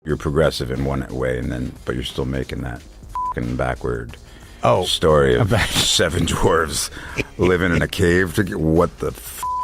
You're progressive in one way, but you're still making that fucking backward story of 7 dwarves living in a cave. What the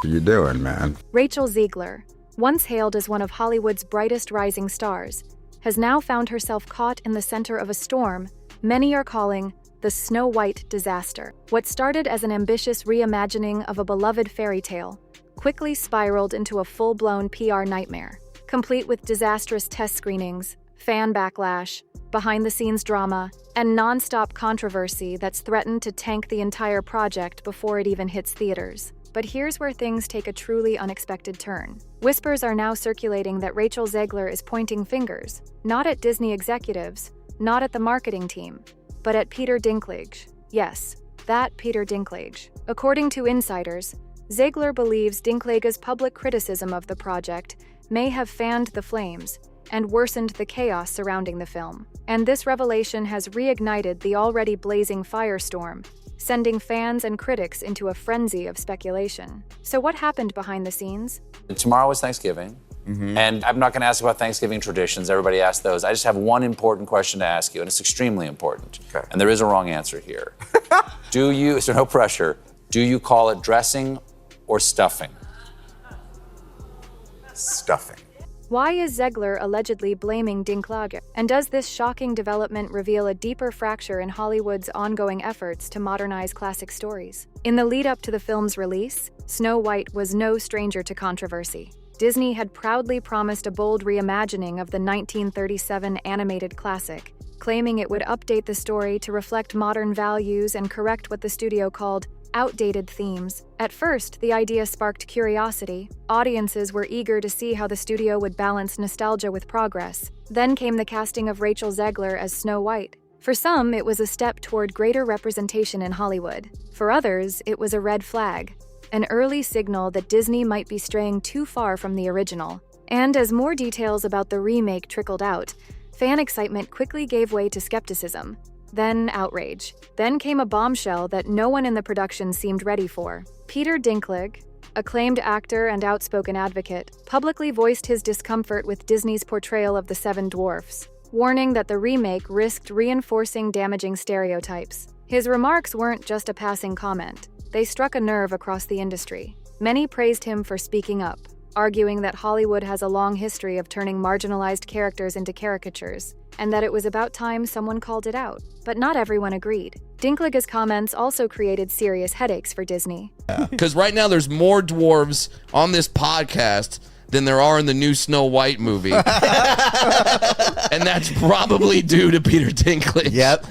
are you doing, man? Rachel Zegler, once hailed as one of Hollywood's brightest rising stars, has now found herself caught in the center of a storm many are calling the Snow White disaster. What started as an ambitious reimagining of a beloved fairy tale quickly spiraled into a full-blown PR nightmare, complete with disastrous test screenings, fan backlash, behind-the-scenes drama, and non-stop controversy that's threatened to tank the entire project before it even hits theaters. But here's where things take a truly unexpected turn. Whispers are now circulating that Rachel Zegler is pointing fingers, not at Disney executives, not at the marketing team, but at Peter Dinklage. Yes, that Peter Dinklage. According to insiders, Zegler believes Dinklage's public criticism of the project may have fanned the flames and worsened the chaos surrounding the film. And this revelation has reignited the already blazing firestorm, sending fans and critics into a frenzy of speculation. So what happened behind the scenes? Tomorrow is Thanksgiving, and I'm not going to ask about Thanksgiving traditions. Everybody asks those. I just have one important question to ask you, and it's extremely important. Okay. And there is a wrong answer here. So no pressure, do you call it dressing or stuffing? Stuffing. Why is Zegler allegedly blaming Dinklage? And does this shocking development reveal a deeper fracture in Hollywood's ongoing efforts to modernize classic stories? In the lead-up to the film's release, Snow White was no stranger to controversy. Disney had proudly promised a bold reimagining of the 1937 animated classic, claiming it would update the story to reflect modern values and correct what the studio called outdated themes. At first, the idea sparked curiosity. Audiences were eager to see how the studio would balance nostalgia with progress. Then came the casting of Rachel Zegler as Snow White. For some, it was a step toward greater representation in Hollywood. For others, it was a red flag, an early signal that Disney might be straying too far from the original. And as more details about the remake trickled out, fan excitement quickly gave way to skepticism. Then outrage. Then came a bombshell that no one in the production seemed ready for. Peter Dinklage, acclaimed actor and outspoken advocate, publicly voiced his discomfort with Disney's portrayal of the 7 dwarfs, warning that the remake risked reinforcing damaging stereotypes. His remarks weren't just a passing comment. They struck a nerve across the industry. Many praised him for speaking up, arguing that Hollywood has a long history of turning marginalized characters into caricatures, and that it was about time someone called it out. But not everyone agreed. Dinklage's comments also created serious headaches for Disney. Because right now there's more dwarves on this podcast than there are in the new Snow White movie. And that's probably due to Peter Dinklage. Yep.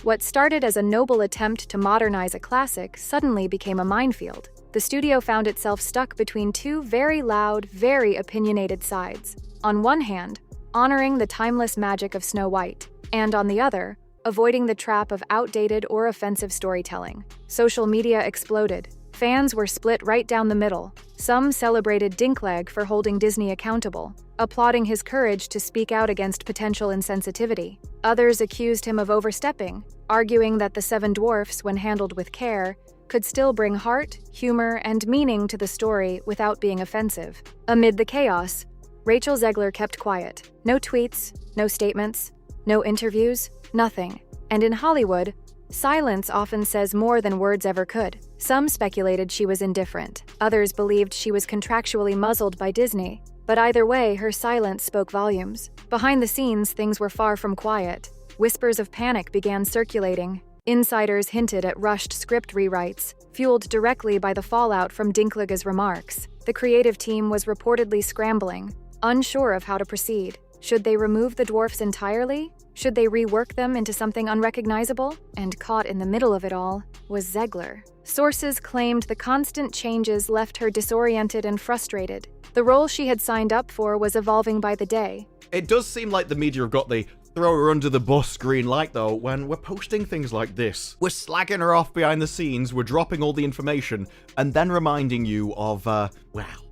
What started as a noble attempt to modernize a classic suddenly became a minefield. The studio found itself stuck between two very loud, very opinionated sides. On one hand, honoring the timeless magic of Snow White, and on the other, avoiding the trap of outdated or offensive storytelling. Social media exploded. Fans were split right down the middle. Some celebrated Dinklage for holding Disney accountable, applauding his courage to speak out against potential insensitivity. Others accused him of overstepping, arguing that the 7 dwarfs, when handled with care, could still bring heart, humor, and meaning to the story without being offensive. Amid the chaos, Rachel Zegler kept quiet. No tweets, no statements, no interviews, nothing. And in Hollywood, silence often says more than words ever could. Some speculated she was indifferent. Others believed she was contractually muzzled by Disney. But either way, her silence spoke volumes. Behind the scenes, things were far from quiet. Whispers of panic began circulating. Insiders hinted at rushed script rewrites, fueled directly by the fallout from Dinklage's remarks. The creative team was reportedly scrambling, unsure of how to proceed. Should they remove the dwarfs entirely? Should they rework them into something unrecognizable? And caught in the middle of it all was Zegler. Sources claimed the constant changes left her disoriented and frustrated. The role she had signed up for was evolving by the day. It does seem like the media have got the throw her under the bus green light, though, when we're posting things like this. We're slagging her off behind the scenes, we're dropping all the information, and then reminding you of,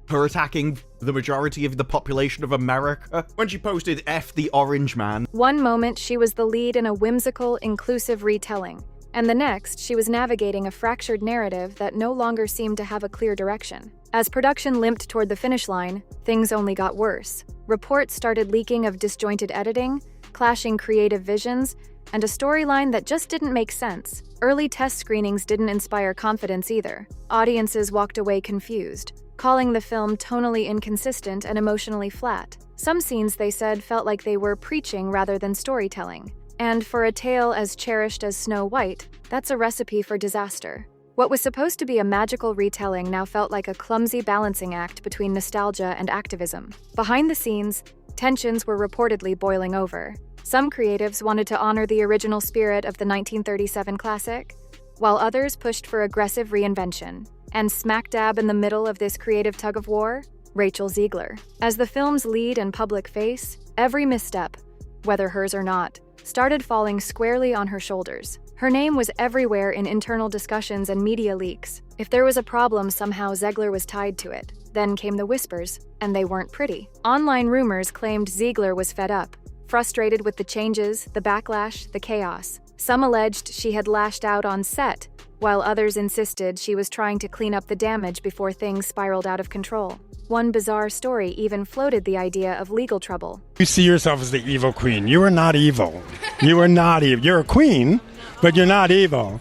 her attacking the majority of the population of America when she posted F the Orange Man. One moment she was the lead in a whimsical, inclusive retelling, and the next she was navigating a fractured narrative that no longer seemed to have a clear direction. As production limped toward the finish line, things only got worse. Reports started leaking of disjointed editing, clashing creative visions, and a storyline that just didn't make sense. Early test screenings didn't inspire confidence either. Audiences walked away confused, calling the film tonally inconsistent and emotionally flat. Some scenes, they said, felt like they were preaching rather than storytelling. And for a tale as cherished as Snow White, that's a recipe for disaster. What was supposed to be a magical retelling now felt like a clumsy balancing act between nostalgia and activism. Behind the scenes, tensions were reportedly boiling over. Some creatives wanted to honor the original spirit of the 1937 classic, while others pushed for aggressive reinvention. And smack dab in the middle of this creative tug-of-war, Rachel Zegler. As the film's lead and public face, every misstep, whether hers or not, started falling squarely on her shoulders. Her name was everywhere in internal discussions and media leaks. If there was a problem, somehow Zegler was tied to it. Then came the whispers, and they weren't pretty. Online rumors claimed Zegler was fed up, frustrated with the changes, the backlash, the chaos. Some alleged she had lashed out on set, while others insisted she was trying to clean up the damage before things spiraled out of control. One bizarre story even floated the idea of legal trouble. You see yourself as the evil queen. You are not evil. You are not evil. You're a queen, but you're not evil.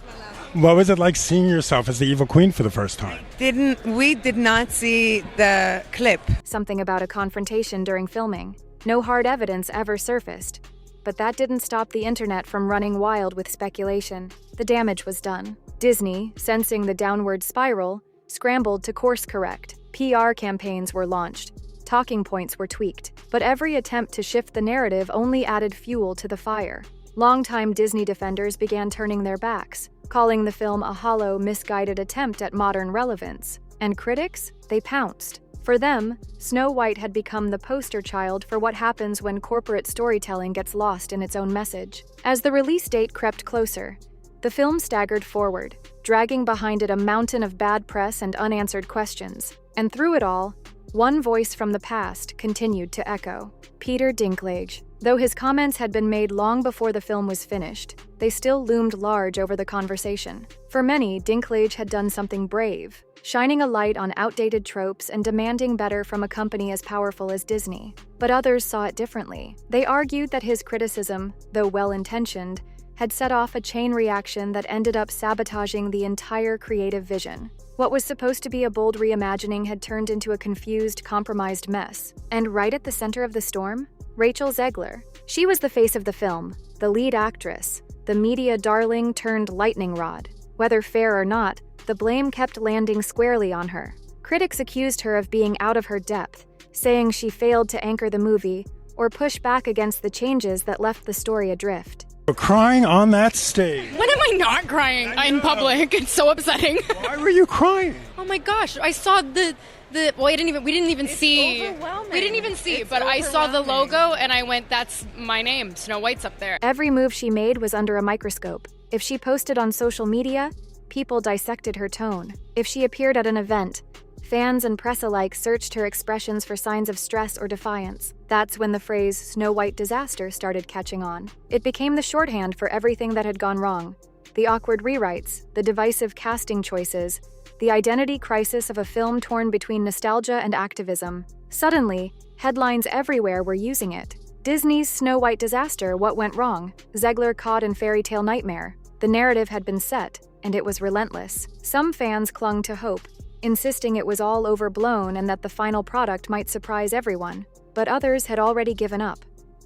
What was it like seeing yourself as the evil queen for the first time? We did not see the clip. Something about a confrontation during filming. No hard evidence ever surfaced, but that didn't stop the internet from running wild with speculation. The damage was done. Disney, sensing the downward spiral, scrambled to course correct. PR campaigns were launched. Talking points were tweaked. But every attempt to shift the narrative only added fuel to the fire. Longtime Disney defenders began turning their backs, calling the film a hollow, misguided attempt at modern relevance. And critics? They pounced. For them, Snow White had become the poster child for what happens when corporate storytelling gets lost in its own message. As the release date crept closer, the film staggered forward, dragging behind it a mountain of bad press and unanswered questions. And through it all, one voice from the past continued to echo: Peter Dinklage. Though his comments had been made long before the film was finished, they still loomed large over the conversation. For many, Dinklage had done something brave, shining a light on outdated tropes and demanding better from a company as powerful as Disney. But others saw it differently. They argued that his criticism, though well-intentioned, had set off a chain reaction that ended up sabotaging the entire creative vision. What was supposed to be a bold reimagining had turned into a confused, compromised mess. And right at the center of the storm? Rachel Zegler. She was the face of the film, the lead actress, the media darling turned lightning rod. Whether fair or not, the blame kept landing squarely on her. Critics accused her of being out of her depth, saying she failed to anchor the movie or push back against the changes that left the story adrift. You're crying on that stage. When am I not crying in public? It's so upsetting. Why were you crying? Oh my gosh, I saw well, we didn't even see, but I saw the logo and I went, that's my name, Snow White's up there. Every move she made was under a microscope. If she posted on social media, people dissected her tone. If she appeared at an event, fans and press alike searched her expressions for signs of stress or defiance. That's when the phrase Snow White disaster started catching on. It became the shorthand for everything that had gone wrong. The awkward rewrites, the divisive casting choices, the identity crisis of a film torn between nostalgia and activism. Suddenly, headlines everywhere were using it. Disney's Snow White disaster, what went wrong? Zegler caught in fairy tale nightmare. The narrative had been set, and it was relentless. Some fans clung to hope, insisting it was all overblown and that the final product might surprise everyone. But others had already given up,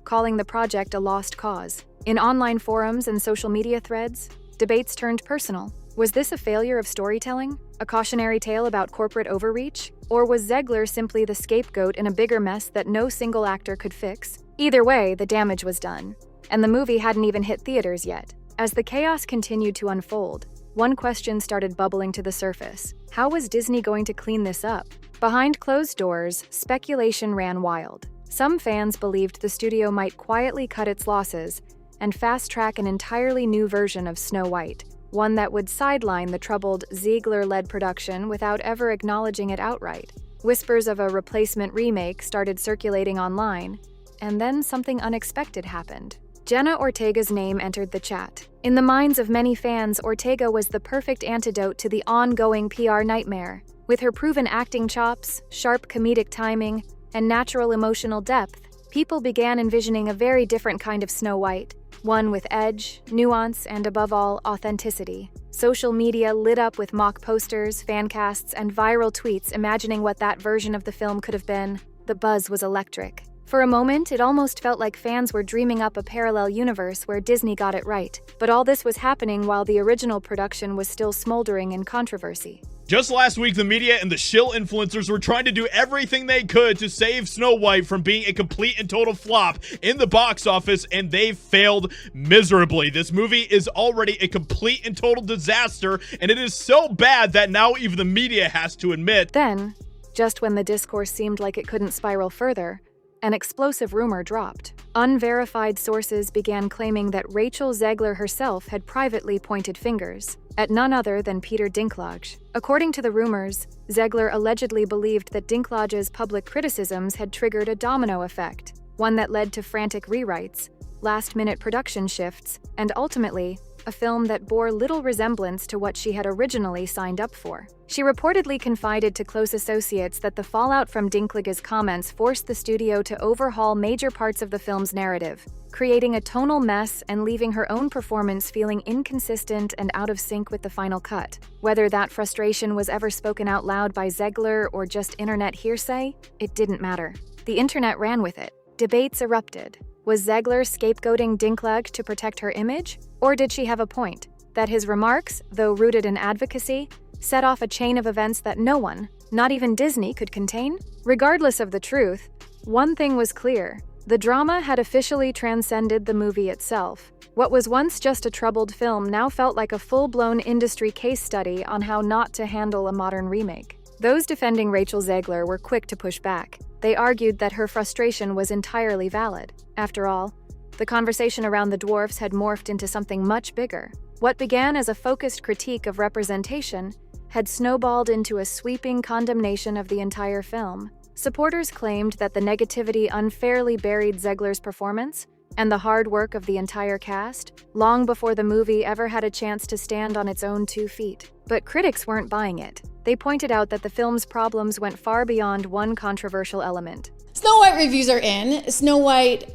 calling the project a lost cause. In online forums and social media threads, debates turned personal. Was this a failure of storytelling? A cautionary tale about corporate overreach? Or was Zegler simply the scapegoat in a bigger mess that no single actor could fix? Either way, the damage was done, and the movie hadn't even hit theaters yet. As the chaos continued to unfold, one question started bubbling to the surface. How was Disney going to clean this up? Behind closed doors, speculation ran wild. Some fans believed the studio might quietly cut its losses and fast-track an entirely new version of Snow White, one that would sideline the troubled Zegler-led production without ever acknowledging it outright. Whispers of a replacement remake started circulating online, and then something unexpected happened. Jenna Ortega's name entered the chat. In the minds of many fans, Ortega was the perfect antidote to the ongoing PR nightmare. With her proven acting chops, sharp comedic timing, and natural emotional depth, people began envisioning a very different kind of Snow White, one with edge, nuance, and above all, authenticity. Social media lit up with mock posters, fancasts, and viral tweets imagining what that version of the film could have been. The buzz was electric. For a moment, it almost felt like fans were dreaming up a parallel universe where Disney got it right. But all this was happening while the original production was still smoldering in controversy. Just last week, the media and the shill influencers were trying to do everything they could to save Snow White from being a complete and total flop in the box office, and they failed miserably. This movie is already a complete and total disaster, and it is so bad that now even the media has to admit. Then, just when the discourse seemed like it couldn't spiral further, an explosive rumor dropped. Unverified sources began claiming that Rachel Zegler herself had privately pointed fingers at none other than Peter Dinklage. According to the rumors, Zegler allegedly believed that Dinklage's public criticisms had triggered a domino effect, one that led to frantic rewrites, last-minute production shifts, and ultimately, a film that bore little resemblance to what she had originally signed up for. She reportedly confided to close associates that the fallout from Dinklage's comments forced the studio to overhaul major parts of the film's narrative, creating a tonal mess and leaving her own performance feeling inconsistent and out of sync with the final cut. Whether that frustration was ever spoken out loud by Zegler or just internet hearsay, it didn't matter. The internet ran with it. Debates erupted. Was Zegler scapegoating Dinklage to protect her image? Or did she have a point, that his remarks, though rooted in advocacy, set off a chain of events that no one, not even Disney, could contain? Regardless of the truth, one thing was clear. The drama had officially transcended the movie itself. What was once just a troubled film now felt like a full-blown industry case study on how not to handle a modern remake. Those defending Rachel Zegler were quick to push back. They argued that her frustration was entirely valid. After all, the conversation around the dwarfs had morphed into something much bigger. What began as a focused critique of representation had snowballed into a sweeping condemnation of the entire film. Supporters claimed that the negativity unfairly buried Zegler's performance and the hard work of the entire cast, long before the movie ever had a chance to stand on its own 2 feet. But critics weren't buying it. They pointed out that the film's problems went far beyond one controversial element. Snow White reviews are in. Snow White,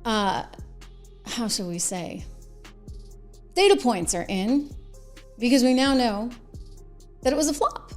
how shall we say? Data points are in, because we now know that it was a flop.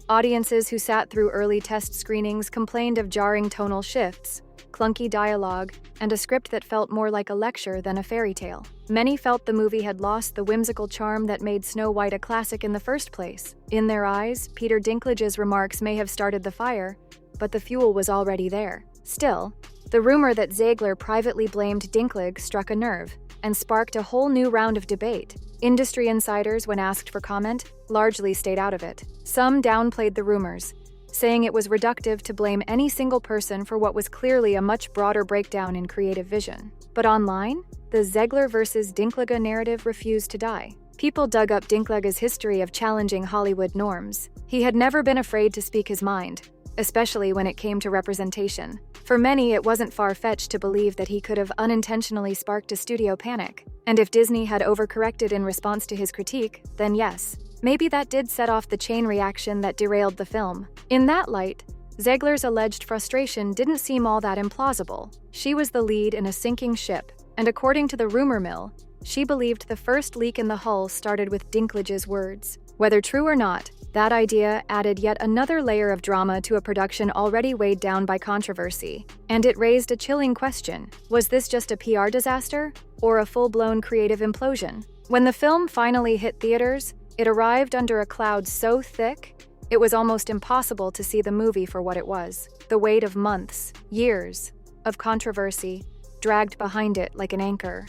Audiences who sat through early test screenings complained of jarring tonal shifts, clunky dialogue, and a script that felt more like a lecture than a fairy tale. Many felt the movie had lost the whimsical charm that made Snow White a classic in the first place. In their eyes, Peter Dinklage's remarks may have started the fire, but the fuel was already there. Still, the rumor that Zegler privately blamed Dinklage struck a nerve and sparked a whole new round of debate. Industry insiders, when asked for comment, largely stayed out of it. Some downplayed the rumors, saying it was reductive to blame any single person for what was clearly a much broader breakdown in creative vision. But online, the Zegler versus Dinklage narrative refused to die. People dug up Dinklage's history of challenging Hollywood norms. He had never been afraid to speak his mind, especially when it came to representation. For many, it wasn't far-fetched to believe that he could have unintentionally sparked a studio panic. And if Disney had overcorrected in response to his critique, then yes, maybe that did set off the chain reaction that derailed the film. In that light, Zegler's alleged frustration didn't seem all that implausible. She was the lead in a sinking ship, and according to the rumor mill, she believed the first leak in the hull started with Dinklage's words. Whether true or not, that idea added yet another layer of drama to a production already weighed down by controversy. And it raised a chilling question. Was this just a PR disaster, or a full-blown creative implosion? When the film finally hit theaters, it arrived under a cloud so thick, it was almost impossible to see the movie for what it was. The weight of months, years, of controversy dragged behind it like an anchor.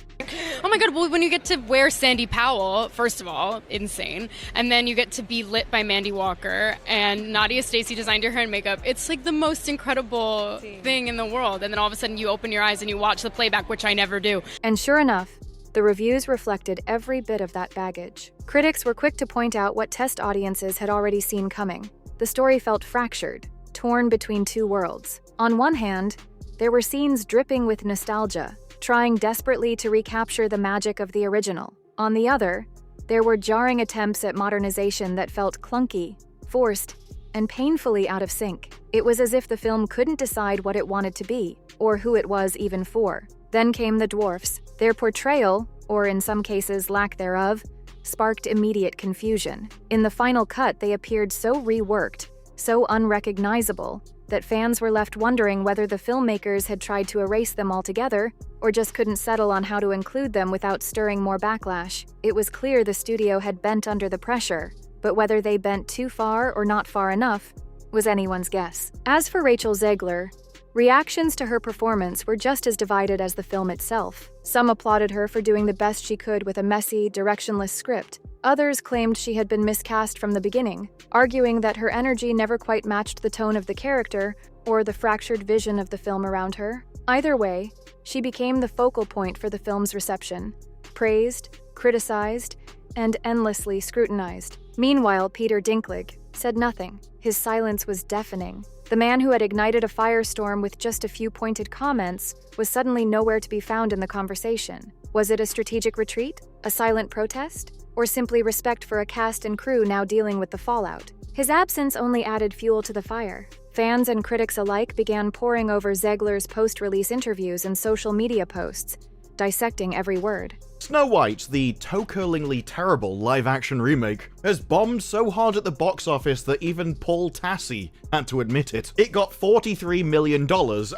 Oh my God, well, when you get to wear Sandy Powell, first of all, insane. And then you get to be lit by Mandy Walker and Nadia Stacey designed your hair and makeup. It's like the most incredible thing in the world. And then all of a sudden you open your eyes and you watch the playback, which I never do. And sure enough, the reviews reflected every bit of that baggage. Critics were quick to point out what test audiences had already seen coming. The story felt fractured, torn between two worlds. On one hand, there were scenes dripping with nostalgia, trying desperately to recapture the magic of the original. On the other, there were jarring attempts at modernization that felt clunky, forced, and painfully out of sync. It was as if the film couldn't decide what it wanted to be, or who it was even for. Then came the dwarfs. Their portrayal, or in some cases lack thereof, sparked immediate confusion. In the final cut, they appeared so reworked, so unrecognizable, that fans were left wondering whether the filmmakers had tried to erase them altogether, or just couldn't settle on how to include them without stirring more backlash. It was clear the studio had bent under the pressure, but whether they bent too far or not far enough was anyone's guess. As for Rachel Zegler, reactions to her performance were just as divided as the film itself. Some applauded her for doing the best she could with a messy, directionless script. Others claimed she had been miscast from the beginning, arguing that her energy never quite matched the tone of the character or the fractured vision of the film around her. Either way, she became the focal point for the film's reception, praised, criticized, and endlessly scrutinized. Meanwhile, Peter Dinklage said nothing. His silence was deafening. The man who had ignited a firestorm with just a few pointed comments was suddenly nowhere to be found in the conversation. Was it a strategic retreat, a silent protest, or simply respect for a cast and crew now dealing with the fallout? His absence only added fuel to the fire. Fans and critics alike began poring over Zegler's post-release interviews and social media posts, dissecting every word. Snow White, the toe-curlingly terrible live-action remake, has bombed so hard at the box office that even Paul Tassi had to admit it. It got $43 million,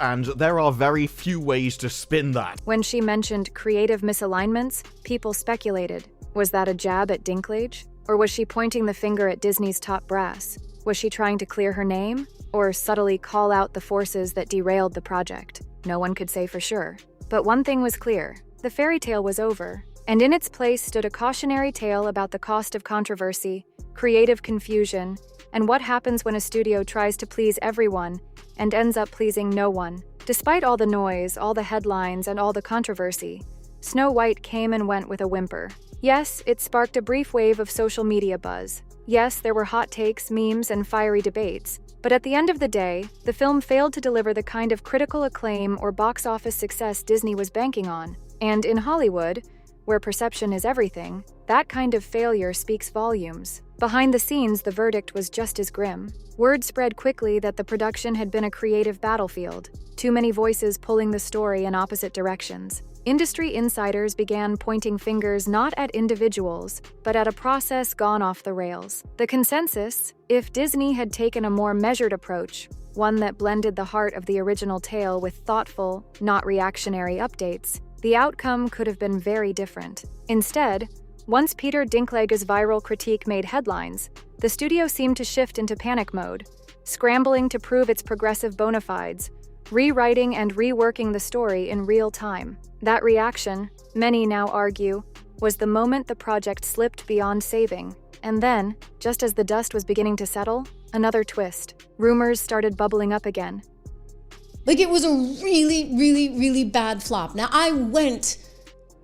and there are very few ways to spin that. When she mentioned creative misalignments, people speculated. Was that a jab at Dinklage? Or was she pointing the finger at Disney's top brass? Was she trying to clear her name? Or subtly call out the forces that derailed the project? No one could say for sure. But one thing was clear. The fairy tale was over, and in its place stood a cautionary tale about the cost of controversy, creative confusion, and what happens when a studio tries to please everyone and ends up pleasing no one. Despite all the noise, all the headlines, and all the controversy, Snow White came and went with a whimper. Yes, it sparked a brief wave of social media buzz. Yes, there were hot takes, memes, and fiery debates. But at the end of the day, the film failed to deliver the kind of critical acclaim or box office success Disney was banking on. And in Hollywood, where perception is everything, that kind of failure speaks volumes. Behind the scenes, the verdict was just as grim. Word spread quickly that the production had been a creative battlefield, too many voices pulling the story in opposite directions. Industry insiders began pointing fingers not at individuals, but at a process gone off the rails. The consensus, if Disney had taken a more measured approach, one that blended the heart of the original tale with thoughtful, not reactionary updates, the outcome could have been very different. Instead, once Peter Dinklage's viral critique made headlines, the studio seemed to shift into panic mode, scrambling to prove its progressive bona fides, rewriting and reworking the story in real time. That reaction, many now argue, was the moment the project slipped beyond saving. And then, just as the dust was beginning to settle, another twist. Rumors started bubbling up again. Like, it was a really, really, really bad flop. Now,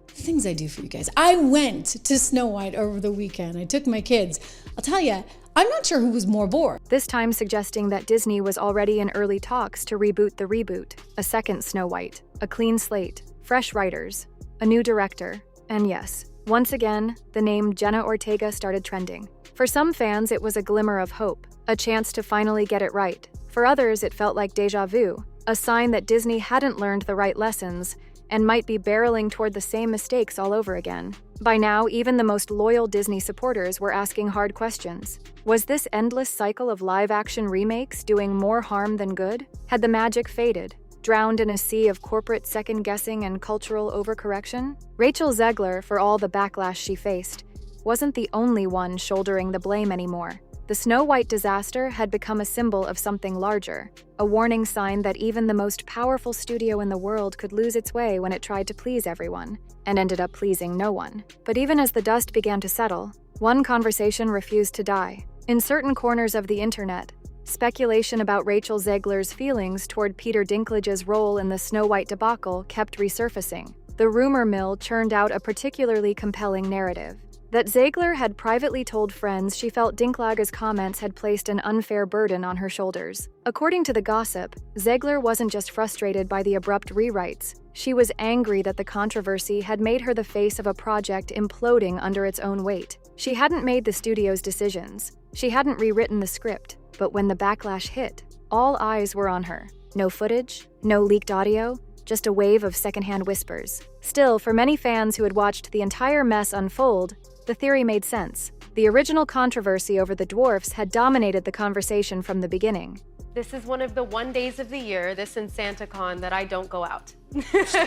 things I do for you guys. I went to Snow White over the weekend. I took my kids. I'll tell you, I'm not sure who was more bored. This time suggesting that Disney was already in early talks to reboot the reboot. A second Snow White, a clean slate, fresh writers, a new director, and yes, once again, the name Jenna Ortega started trending. For some fans, it was a glimmer of hope, a chance to finally get it right. For others, it felt like déjà vu, a sign that Disney hadn't learned the right lessons and might be barreling toward the same mistakes all over again. By now, even the most loyal Disney supporters were asking hard questions. Was this endless cycle of live-action remakes doing more harm than good? Had the magic faded, drowned in a sea of corporate second-guessing and cultural overcorrection? Rachel Zegler, for all the backlash she faced, wasn't the only one shouldering the blame anymore. The Snow White disaster had become a symbol of something larger, a warning sign that even the most powerful studio in the world could lose its way when it tried to please everyone, and ended up pleasing no one. But even as the dust began to settle, one conversation refused to die. In certain corners of the internet, speculation about Rachel Zegler's feelings toward Peter Dinklage's role in the Snow White debacle kept resurfacing. The rumor mill churned out a particularly compelling narrative. that Zegler had privately told friends she felt Dinklage's comments had placed an unfair burden on her shoulders. According to the gossip, Zegler wasn't just frustrated by the abrupt rewrites. She was angry that the controversy had made her the face of a project imploding under its own weight. She hadn't made the studio's decisions. She hadn't rewritten the script. But when the backlash hit, all eyes were on her. No footage, no leaked audio, just a wave of secondhand whispers. Still, for many fans who had watched the entire mess unfold, the theory made sense. The original controversy over the dwarfs had dominated the conversation from the beginning. This is one of the one days of the year, this and SantaCon, that I don't go out.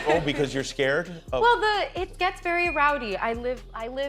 Oh, because you're scared? Oh. Well, it gets very rowdy. I live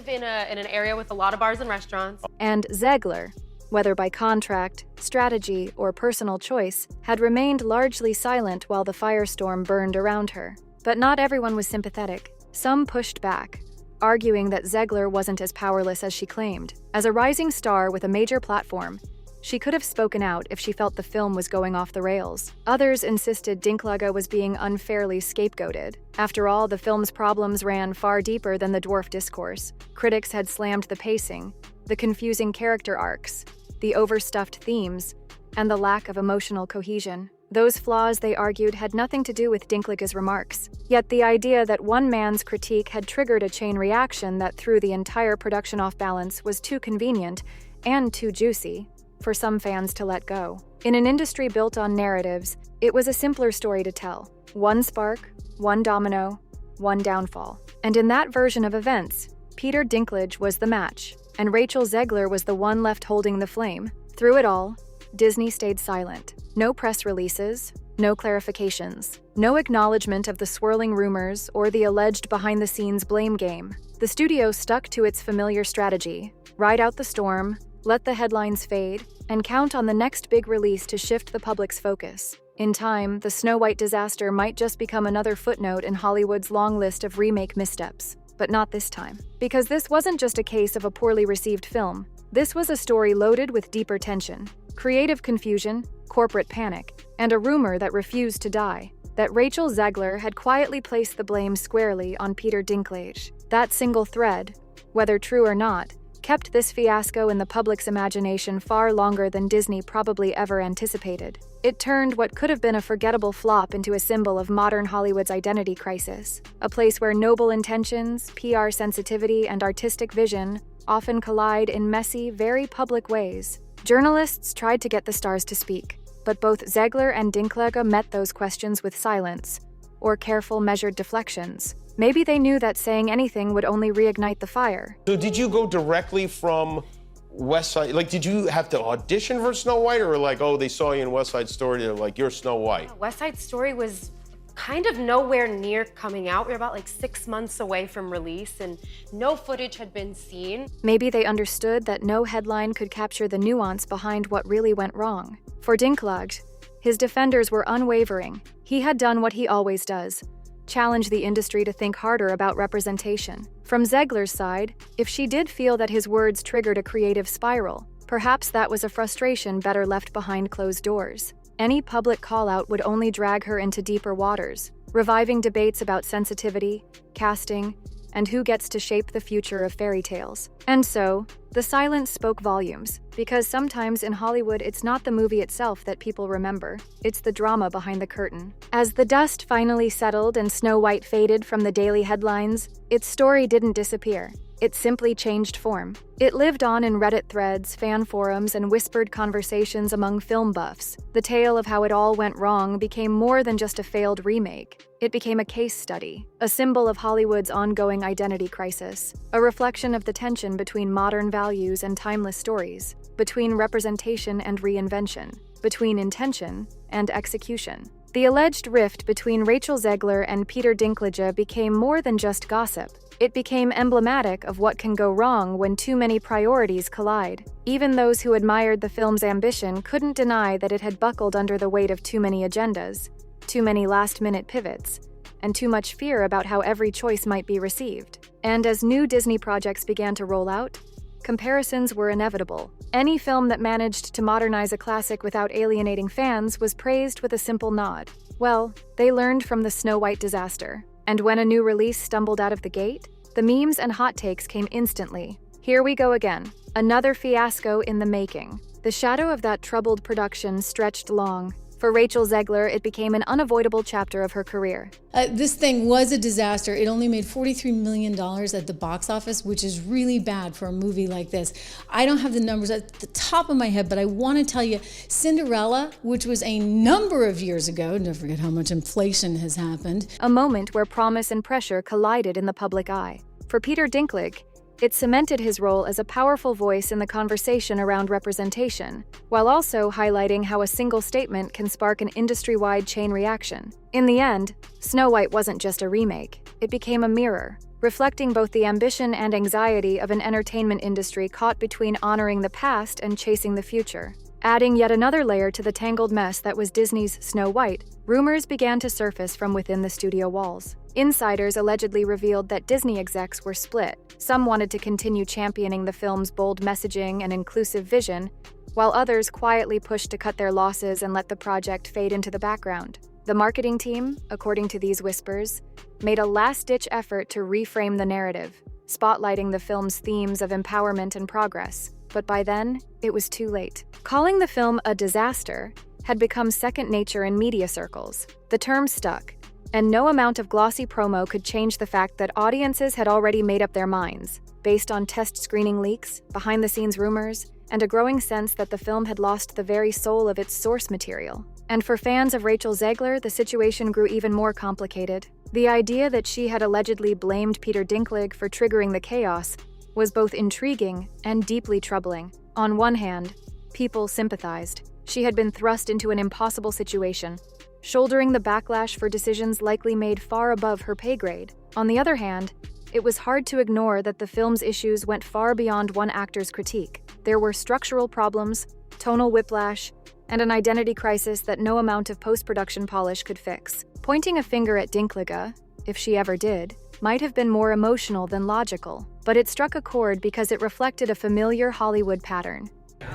in an area with a lot of bars and restaurants. And Zegler, whether by contract, strategy, or personal choice, had remained largely silent while the firestorm burned around her. But not everyone was sympathetic. Some pushed back, arguing that Zegler wasn't as powerless as she claimed. As a rising star with a major platform, she could have spoken out if she felt the film was going off the rails. Others insisted Dinklage was being unfairly scapegoated. After all, the film's problems ran far deeper than the dwarf discourse. Critics had slammed the pacing, the confusing character arcs, the overstuffed themes, and the lack of emotional cohesion. Those flaws, they argued, had nothing to do with Dinklage's remarks. Yet the idea that one man's critique had triggered a chain reaction that threw the entire production off balance was too convenient and too juicy for some fans to let go. In an industry built on narratives, it was a simpler story to tell. One spark, one domino, one downfall. And in that version of events, Peter Dinklage was the match, and Rachel Zegler was the one left holding the flame. Through it all, Disney stayed silent. No press releases, no clarifications, no acknowledgement of the swirling rumors or the alleged behind-the-scenes blame game. The studio stuck to its familiar strategy: ride out the storm, let the headlines fade, and count on the next big release to shift the public's focus. In time, the Snow White disaster might just become another footnote in Hollywood's long list of remake missteps. But not this time. Because this wasn't just a case of a poorly received film. This was a story loaded with deeper tension, creative confusion, corporate panic, and a rumor that refused to die. That Rachel Zegler had quietly placed the blame squarely on Peter Dinklage. That single thread, whether true or not, kept this fiasco in the public's imagination far longer than Disney probably ever anticipated. It turned what could have been a forgettable flop into a symbol of modern Hollywood's identity crisis, a place where noble intentions, PR sensitivity, and artistic vision often collide in messy, very public ways. Journalists tried to get the stars to speak, but both Zegler and Dinklage met those questions with silence, or careful, measured deflections. Maybe they knew that saying anything would only reignite the fire. So did you go directly from West Side? Like, did you have to audition for Snow White, or like, oh, they saw you in West Side Story, they're like, you're Snow White? West Side Story was kind of nowhere near coming out. We were about like 6 months away from release, and no footage had been seen. Maybe they understood that no headline could capture the nuance behind what really went wrong. For Dinklage, his defenders were unwavering. He had done what he always does: challenge the industry to think harder about representation. From Zegler's side, if she did feel that his words triggered a creative spiral, perhaps that was a frustration better left behind closed doors. Any public call-out would only drag her into deeper waters, reviving debates about sensitivity, casting, and who gets to shape the future of fairy tales. And so, the silence spoke volumes, because sometimes in Hollywood it's not the movie itself that people remember, it's the drama behind the curtain. As the dust finally settled and Snow White faded from the daily headlines, its story didn't disappear. It simply changed form. It lived on in Reddit threads, fan forums, and whispered conversations among film buffs. The tale of how it all went wrong became more than just a failed remake. It became a case study, a symbol of Hollywood's ongoing identity crisis, a reflection of the tension between modern values and timeless stories, between representation and reinvention, between intention and execution. The alleged rift between Rachel Zegler and Peter Dinklage became more than just gossip. It became emblematic of what can go wrong when too many priorities collide. Even those who admired the film's ambition couldn't deny that it had buckled under the weight of too many agendas, too many last-minute pivots, and too much fear about how every choice might be received. And as new Disney projects began to roll out, comparisons were inevitable. Any film that managed to modernize a classic without alienating fans was praised with a simple nod. Well, they learned from the Snow White disaster. And when a new release stumbled out of the gate, the memes and hot takes came instantly. Here we go again. Another fiasco in the making. The shadow of that troubled production stretched long. For Rachel Zegler, it became an unavoidable chapter of her career. This thing was a disaster. It only made $43 million at the box office, which is really bad for a movie like this. I don't have the numbers at the top of my head, but I want to tell you, Cinderella, which was a number of years ago, don't forget how much inflation has happened. A moment where promise and pressure collided in the public eye. For Peter Dinklage, it cemented his role as a powerful voice in the conversation around representation, while also highlighting how a single statement can spark an industry-wide chain reaction. In the end, Snow White wasn't just a remake, it became a mirror, reflecting both the ambition and anxiety of an entertainment industry caught between honoring the past and chasing the future. Adding yet another layer to the tangled mess that was Disney's Snow White, rumors began to surface from within the studio walls. Insiders allegedly revealed that Disney execs were split. Some wanted to continue championing the film's bold messaging and inclusive vision, while others quietly pushed to cut their losses and let the project fade into the background. The marketing team, according to these whispers, made a last-ditch effort to reframe the narrative, spotlighting the film's themes of empowerment and progress. But by then, it was too late. Calling the film a disaster had become second nature in media circles. The term stuck, and no amount of glossy promo could change the fact that audiences had already made up their minds, based on test screening leaks, behind-the-scenes rumors, and a growing sense that the film had lost the very soul of its source material. And for fans of Rachel Zegler, the situation grew even more complicated. The idea that she had allegedly blamed Peter Dinklage for triggering the chaos was both intriguing and deeply troubling. On one hand, people sympathized. She had been thrust into an impossible situation, shouldering the backlash for decisions likely made far above her pay grade. On the other hand, it was hard to ignore that the film's issues went far beyond one actor's critique. There were structural problems, tonal whiplash, and an identity crisis that no amount of post-production polish could fix. Pointing a finger at Dinklage, if she ever did, might have been more emotional than logical, but it struck a chord because it reflected a familiar Hollywood pattern.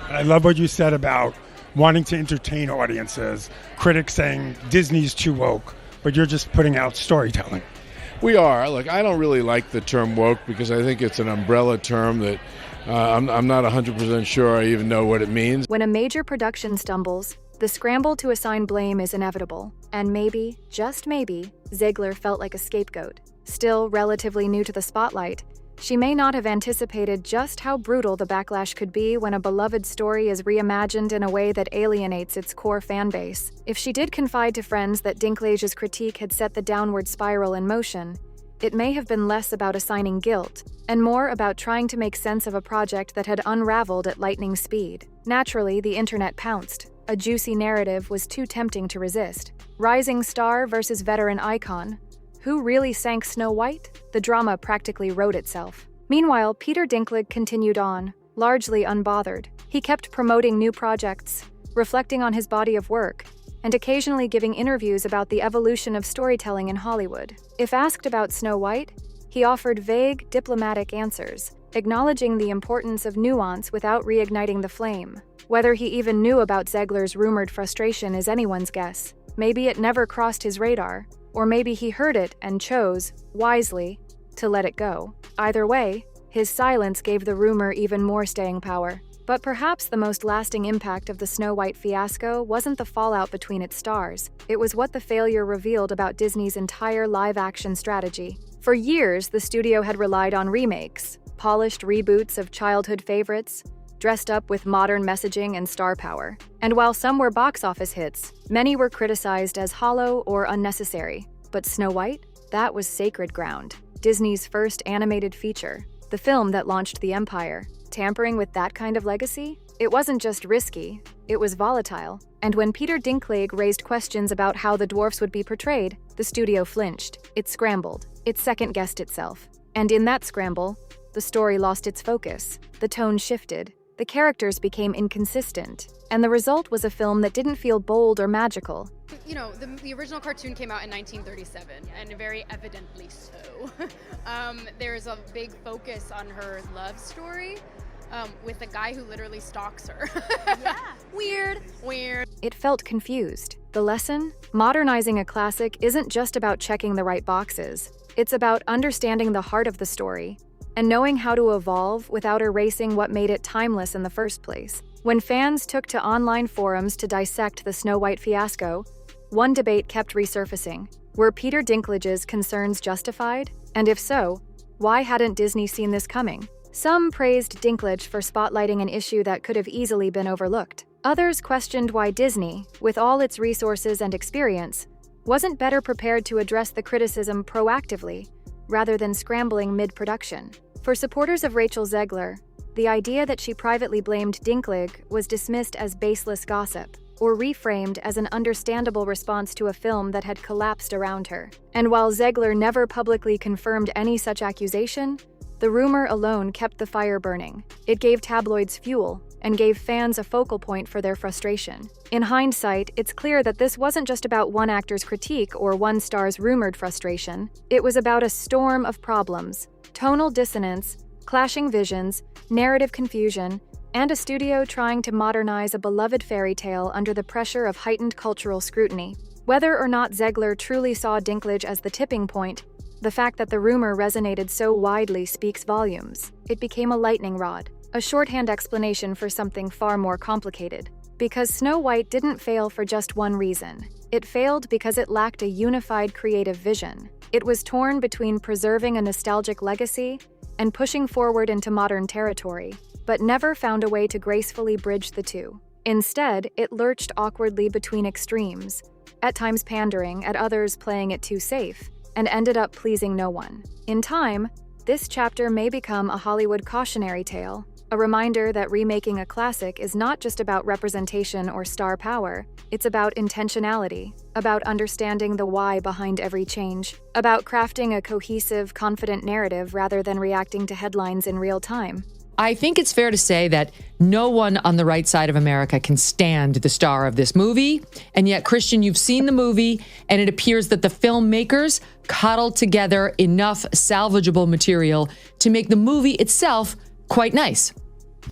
I love what you said about wanting to entertain audiences, critics saying Disney's too woke, but you're just putting out storytelling. We are. Look, I don't really like the term woke because I think it's an umbrella term that I'm not 100% sure I even know what it means. When a major production stumbles, the scramble to assign blame is inevitable, and maybe, just maybe, Zegler felt like a scapegoat. Still relatively new to the spotlight, she may not have anticipated just how brutal the backlash could be when a beloved story is reimagined in a way that alienates its core fanbase. If she did confide to friends that Dinklage's critique had set the downward spiral in motion, it may have been less about assigning guilt and more about trying to make sense of a project that had unraveled at lightning speed. Naturally, the internet pounced. A juicy narrative was too tempting to resist. Rising star versus veteran icon. Who really sank Snow White? The drama practically wrote itself. Meanwhile, Peter Dinklage continued on, largely unbothered. He kept promoting new projects, reflecting on his body of work, and occasionally giving interviews about the evolution of storytelling in Hollywood. If asked about Snow White, he offered vague, diplomatic answers, acknowledging the importance of nuance without reigniting the flame. Whether he even knew about Zegler's rumored frustration is anyone's guess. Maybe it never crossed his radar, or maybe he heard it and chose, wisely, to let it go. Either way, his silence gave the rumor even more staying power. But perhaps the most lasting impact of the Snow White fiasco wasn't the fallout between its stars. It was what the failure revealed about Disney's entire live-action strategy. For years, the studio had relied on remakes, polished reboots of childhood favorites, dressed up with modern messaging and star power. And while some were box office hits, many were criticized as hollow or unnecessary. But Snow White? That was sacred ground. Disney's first animated feature, the film that launched the empire. Tampering with that kind of legacy? It wasn't just risky, it was volatile. And when Peter Dinklage raised questions about how the dwarfs would be portrayed, the studio flinched. It scrambled. It second-guessed itself. And in that scramble, the story lost its focus. The tone shifted. The characters became inconsistent, and the result was a film that didn't feel bold or magical. You know, the original cartoon came out in 1937, and very evidently so. There's a big focus on her love story with a guy who literally stalks her. Yeah. Weird. It felt confused. The lesson? Modernizing a classic isn't just about checking the right boxes. It's about understanding the heart of the story, and knowing how to evolve without erasing what made it timeless in the first place. When fans took to online forums to dissect the Snow White fiasco, one debate kept resurfacing. Were Peter Dinklage's concerns justified? And if so, why hadn't Disney seen this coming? Some praised Dinklage for spotlighting an issue that could have easily been overlooked. Others questioned why Disney, with all its resources and experience, wasn't better prepared to address the criticism proactively, rather than scrambling mid-production. For supporters of Rachel Zegler, the idea that she privately blamed Dinklage was dismissed as baseless gossip, or reframed as an understandable response to a film that had collapsed around her. And while Zegler never publicly confirmed any such accusation, the rumor alone kept the fire burning. It gave tabloids fuel and gave fans a focal point for their frustration. In hindsight, it's clear that this wasn't just about one actor's critique or one star's rumored frustration. It was about a storm of problems: tonal dissonance, clashing visions, narrative confusion, and a studio trying to modernize a beloved fairy tale under the pressure of heightened cultural scrutiny. Whether or not Zegler truly saw Dinklage as the tipping point, the fact that the rumor resonated so widely speaks volumes. It became a lightning rod, a shorthand explanation for something far more complicated. Because Snow White didn't fail for just one reason. It failed because it lacked a unified creative vision. It was torn between preserving a nostalgic legacy and pushing forward into modern territory, but never found a way to gracefully bridge the two. Instead, it lurched awkwardly between extremes, at times pandering, at others playing it too safe, and ended up pleasing no one. In time, this chapter may become a Hollywood cautionary tale, a reminder that remaking a classic is not just about representation or star power. It's about intentionality, about understanding the why behind every change, about crafting a cohesive, confident narrative rather than reacting to headlines in real time. I think it's fair to say that no one on the right side of America can stand the star of this movie. And yet, Christian, you've seen the movie, and it appears that the filmmakers cobbled together enough salvageable material to make the movie itself quite nice.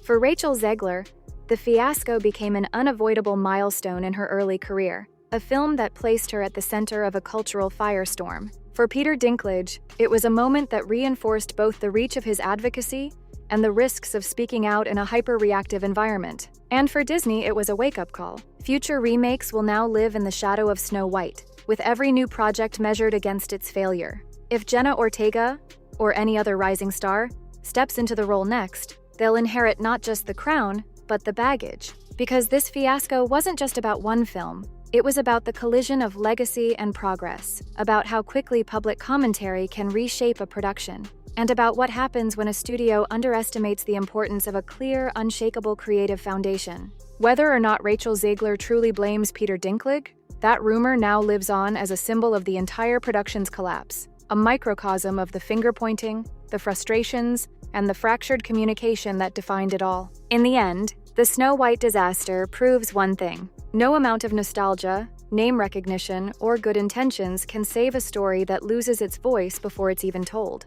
For Rachel Zegler, the fiasco became an unavoidable milestone in her early career, a film that placed her at the center of a cultural firestorm. For Peter Dinklage, it was a moment that reinforced both the reach of his advocacy and the risks of speaking out in a hyper-reactive environment. And for Disney, it was a wake-up call. Future remakes will now live in the shadow of Snow White, with every new project measured against its failure. If Jenna Ortega, or any other rising star, steps into the role next, they'll inherit not just the crown, but the baggage. Because this fiasco wasn't just about one film, it was about the collision of legacy and progress, about how quickly public commentary can reshape a production, and about what happens when a studio underestimates the importance of a clear, unshakable creative foundation. Whether or not Rachel Zegler truly blames Peter Dinklage, that rumor now lives on as a symbol of the entire production's collapse, a microcosm of the finger-pointing, the frustrations, and the fractured communication that defined it all. In the end, the Snow White disaster proves one thing: no amount of nostalgia, name recognition, or good intentions can save a story that loses its voice before it's even told.